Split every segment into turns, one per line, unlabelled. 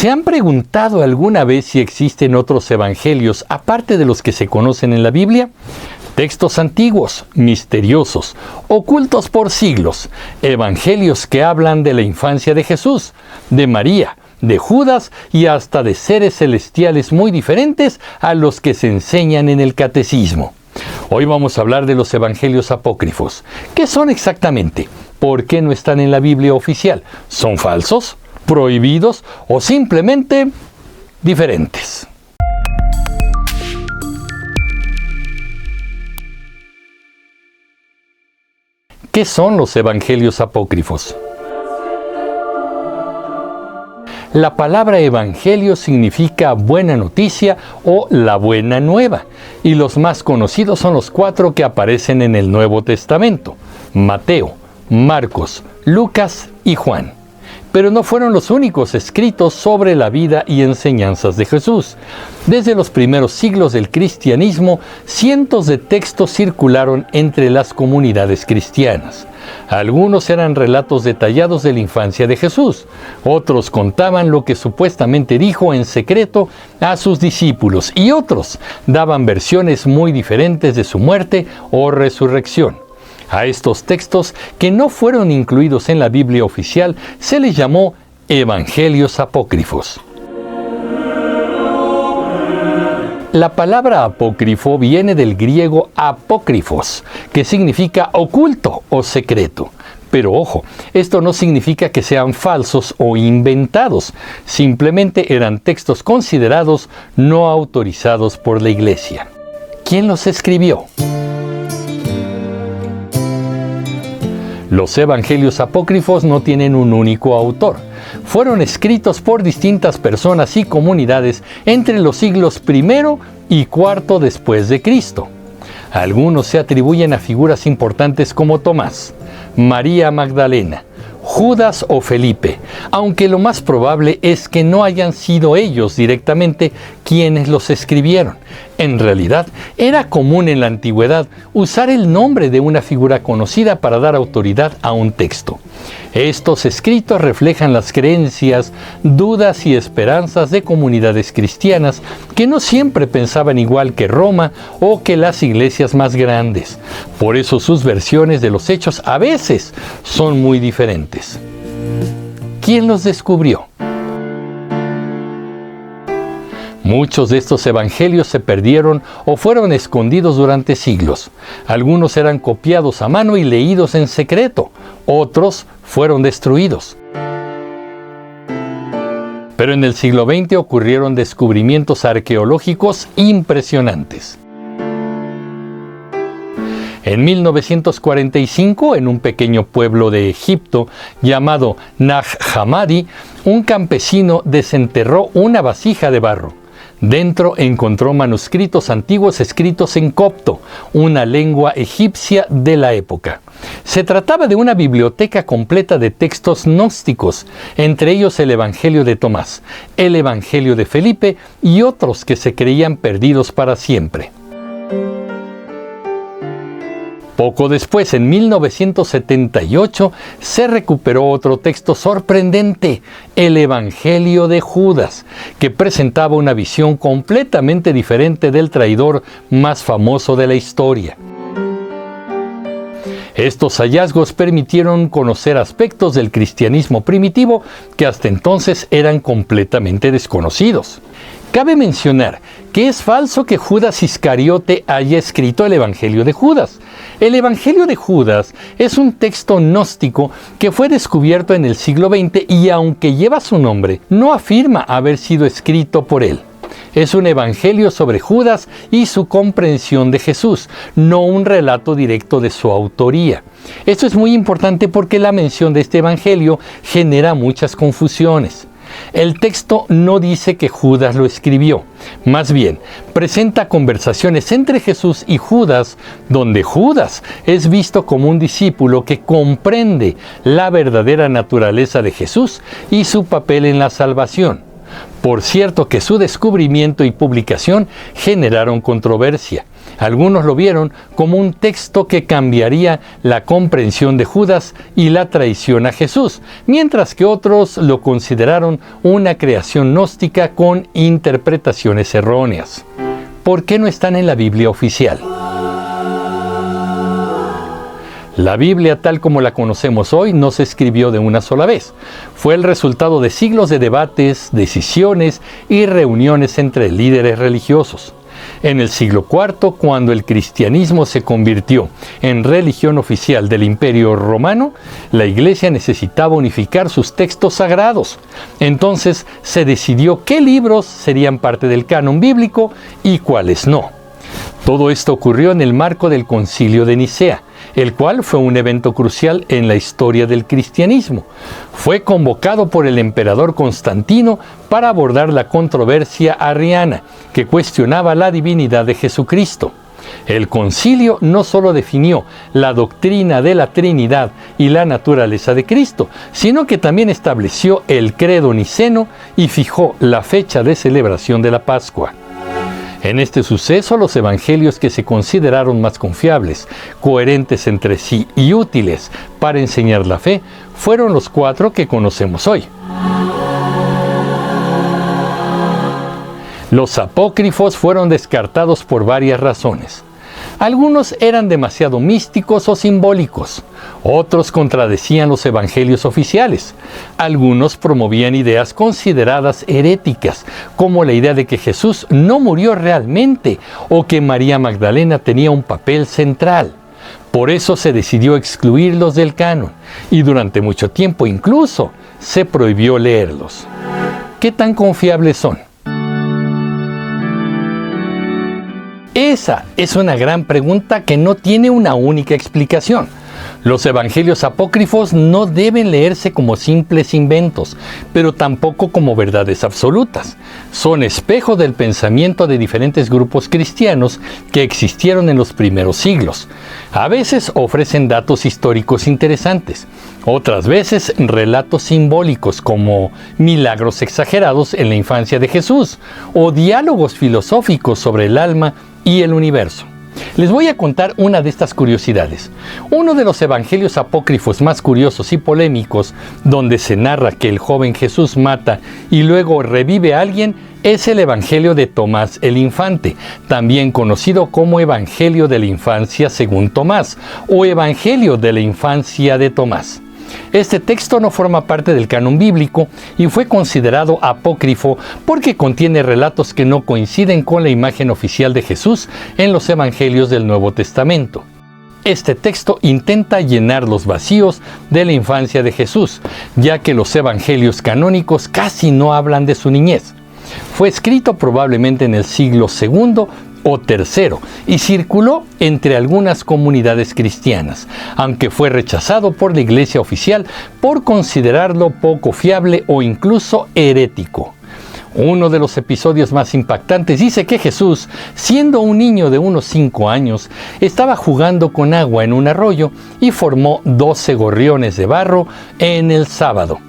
¿Se han preguntado alguna vez si existen otros evangelios aparte de los que se conocen en la Biblia? Textos antiguos, misteriosos, ocultos por siglos, evangelios que hablan de la infancia de Jesús, de María, de Judas y hasta de seres celestiales muy diferentes a los que se enseñan en el catecismo. Hoy vamos a hablar de los evangelios apócrifos. ¿Qué son exactamente? ¿Por qué no están en la Biblia oficial? ¿Son falsos, prohibidos o simplemente diferentes? ¿Qué son los evangelios apócrifos? La palabra evangelio significa buena noticia o la buena nueva, y los más conocidos son los 4 que aparecen en el Nuevo Testamento: Mateo, Marcos, Lucas y Juan. Pero no fueron los únicos escritos sobre la vida y enseñanzas de Jesús. Desde los primeros siglos del cristianismo, cientos de textos circularon entre las comunidades cristianas. Algunos eran relatos detallados de la infancia de Jesús. Otros contaban lo que supuestamente dijo en secreto a sus discípulos, y otros daban versiones muy diferentes de su muerte o resurrección. A estos textos, que no fueron incluidos en la Biblia oficial, se les llamó evangelios apócrifos. La palabra apócrifo viene del griego apócrifos, que significa oculto o secreto. Pero ojo, esto no significa que sean falsos o inventados, simplemente eran textos considerados no autorizados por la Iglesia. ¿Quién los escribió? Los evangelios apócrifos no tienen un único autor. Fueron escritos por distintas personas y comunidades entre los siglos I y IV después de Cristo. Algunos se atribuyen a figuras importantes como Tomás, María Magdalena, Judas o Felipe, aunque lo más probable es que no hayan sido ellos directamente quienes los escribieron. En realidad, era común en la antigüedad usar el nombre de una figura conocida para dar autoridad a un texto. Estos escritos reflejan las creencias, dudas y esperanzas de comunidades cristianas que no siempre pensaban igual que Roma o que las iglesias más grandes. Por eso sus versiones de los hechos a veces son muy diferentes. ¿Quién los descubrió? Muchos de estos evangelios se perdieron o fueron escondidos durante siglos. Algunos eran copiados a mano y leídos en secreto. Otros fueron destruidos. Pero en el siglo XX ocurrieron descubrimientos arqueológicos impresionantes. En 1945, en un pequeño pueblo de Egipto llamado Nag Hammadi, un campesino desenterró una vasija de barro. Dentro encontró manuscritos antiguos escritos en copto, una lengua egipcia de la época. Se trataba de una biblioteca completa de textos gnósticos, entre ellos el Evangelio de Tomás, el Evangelio de Felipe y otros que se creían perdidos para siempre. Poco después, en 1978, se recuperó otro texto sorprendente, el Evangelio de Judas, que presentaba una visión completamente diferente del traidor más famoso de la historia. Estos hallazgos permitieron conocer aspectos del cristianismo primitivo que hasta entonces eran completamente desconocidos. Cabe mencionar que es falso que Judas Iscariote haya escrito el Evangelio de Judas. El Evangelio de Judas es un texto gnóstico que fue descubierto en el siglo XX y, aunque lleva su nombre, no afirma haber sido escrito por él. Es un evangelio sobre Judas y su comprensión de Jesús, no un relato directo de su autoría. Esto es muy importante porque la mención de este evangelio genera muchas confusiones. El texto no dice que Judas lo escribió, más bien presenta conversaciones entre Jesús y Judas, donde Judas es visto como un discípulo que comprende la verdadera naturaleza de Jesús y su papel en la salvación. Por cierto que su descubrimiento y publicación generaron controversia. Algunos lo vieron como un texto que cambiaría la comprensión de Judas y la traición a Jesús, mientras que otros lo consideraron una creación gnóstica con interpretaciones erróneas. ¿Por qué no están en la Biblia oficial? La Biblia, tal como la conocemos hoy, no se escribió de una sola vez. Fue el resultado de siglos de debates, decisiones y reuniones entre líderes religiosos. En el siglo IV, cuando el cristianismo se convirtió en religión oficial del Imperio Romano, la Iglesia necesitaba unificar sus textos sagrados. Entonces se decidió qué libros serían parte del canon bíblico y cuáles no. Todo esto ocurrió en el marco del Concilio de Nicea, el cual fue un evento crucial en la historia del cristianismo. Fue convocado por el emperador Constantino para abordar la controversia arriana, que cuestionaba la divinidad de Jesucristo. El concilio no solo definió la doctrina de la Trinidad y la naturaleza de Cristo, sino que también estableció el credo niceno y fijó la fecha de celebración de la Pascua. En este suceso, los evangelios que se consideraron más confiables, coherentes entre sí y útiles para enseñar la fe, fueron los 4 que conocemos hoy. Los apócrifos fueron descartados por varias razones. Algunos eran demasiado místicos o simbólicos, otros contradecían los evangelios oficiales, algunos promovían ideas consideradas heréticas, como la idea de que Jesús no murió realmente o que María Magdalena tenía un papel central. Por eso se decidió excluirlos del canon y durante mucho tiempo incluso se prohibió leerlos. ¿Qué tan confiables son? Esa es una gran pregunta que no tiene una única explicación. Los evangelios apócrifos no deben leerse como simples inventos, pero tampoco como verdades absolutas. Son espejo del pensamiento de diferentes grupos cristianos que existieron en los primeros siglos. A veces ofrecen datos históricos interesantes, otras veces relatos simbólicos como milagros exagerados en la infancia de Jesús o diálogos filosóficos sobre el alma y el universo. Les voy a contar una de estas curiosidades. Uno de los evangelios apócrifos más curiosos y polémicos, donde se narra que el joven Jesús mata y luego revive a alguien, es el Evangelio de Tomás el Infante, también conocido como Evangelio de la Infancia según Tomás, o Evangelio de la Infancia de Tomás. Este texto no forma parte del canon bíblico y fue considerado apócrifo porque contiene relatos que no coinciden con la imagen oficial de Jesús en los evangelios del Nuevo Testamento. Este texto intenta llenar los vacíos de la infancia de Jesús, ya que los evangelios canónicos casi no hablan de su niñez. Fue escrito probablemente en el siglo II o III y circuló entre algunas comunidades cristianas, aunque fue rechazado por la Iglesia oficial por considerarlo poco fiable o incluso herético. Uno de los episodios más impactantes dice que Jesús, siendo un niño de unos 5 años, estaba jugando con agua en un arroyo y formó 12 gorriones de barro en el sábado.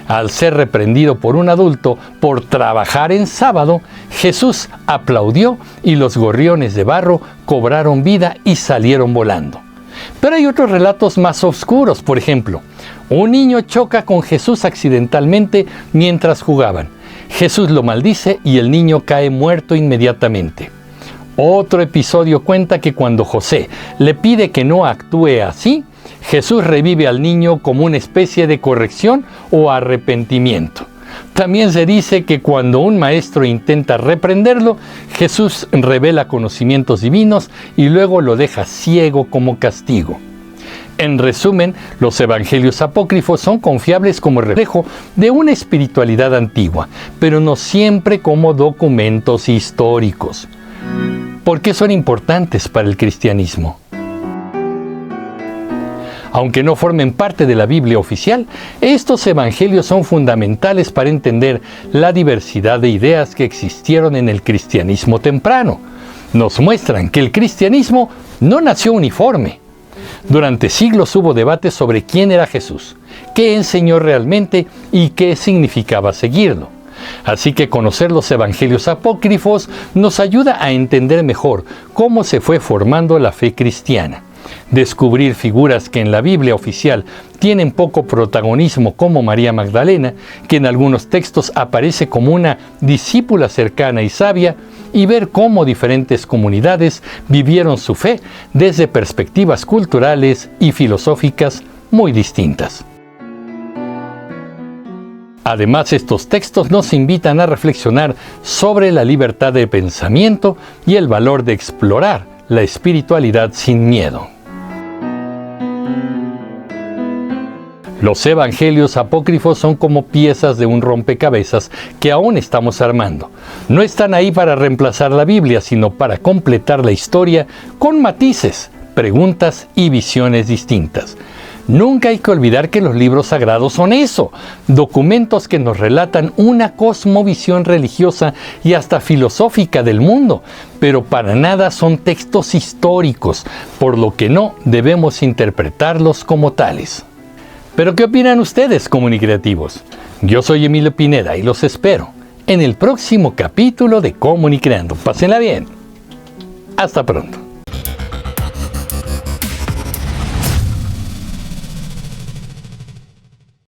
Al ser reprendido por un adulto por trabajar en sábado, Jesús aplaudió y los gorriones de barro cobraron vida y salieron volando. Pero hay otros relatos más oscuros. Por ejemplo, un niño choca con Jesús accidentalmente mientras jugaban. Jesús lo maldice y el niño cae muerto inmediatamente. Otro episodio cuenta que cuando José le pide que no actúe así, Jesús revive al niño como una especie de corrección o arrepentimiento. También se dice que cuando un maestro intenta reprenderlo, Jesús revela conocimientos divinos y luego lo deja ciego como castigo. En resumen, los evangelios apócrifos son confiables como reflejo de una espiritualidad antigua, pero no siempre como documentos históricos. ¿Por qué son importantes para el cristianismo? Aunque no formen parte de la Biblia oficial, estos evangelios son fundamentales para entender la diversidad de ideas que existieron en el cristianismo temprano. Nos muestran que el cristianismo no nació uniforme. Durante siglos hubo debates sobre quién era Jesús, qué enseñó realmente y qué significaba seguirlo. Así que conocer los evangelios apócrifos nos ayuda a entender mejor cómo se fue formando la fe cristiana. Descubrir figuras que en la Biblia oficial tienen poco protagonismo, como María Magdalena, que en algunos textos aparece como una discípula cercana y sabia, y ver cómo diferentes comunidades vivieron su fe desde perspectivas culturales y filosóficas muy distintas. Además, estos textos nos invitan a reflexionar sobre la libertad de pensamiento y el valor de explorar la espiritualidad sin miedo. Los evangelios apócrifos son como piezas de un rompecabezas que aún estamos armando. No están ahí para reemplazar la Biblia, sino para completar la historia con matices, preguntas y visiones distintas. Nunca hay que olvidar que los libros sagrados son eso, documentos que nos relatan una cosmovisión religiosa y hasta filosófica del mundo, pero para nada son textos históricos, por lo que no debemos interpretarlos como tales. ¿Pero qué opinan ustedes, comunicreativos? Yo soy Emilio Pineda y los espero en el próximo capítulo de Comunicreando. Pásenla bien. Hasta pronto.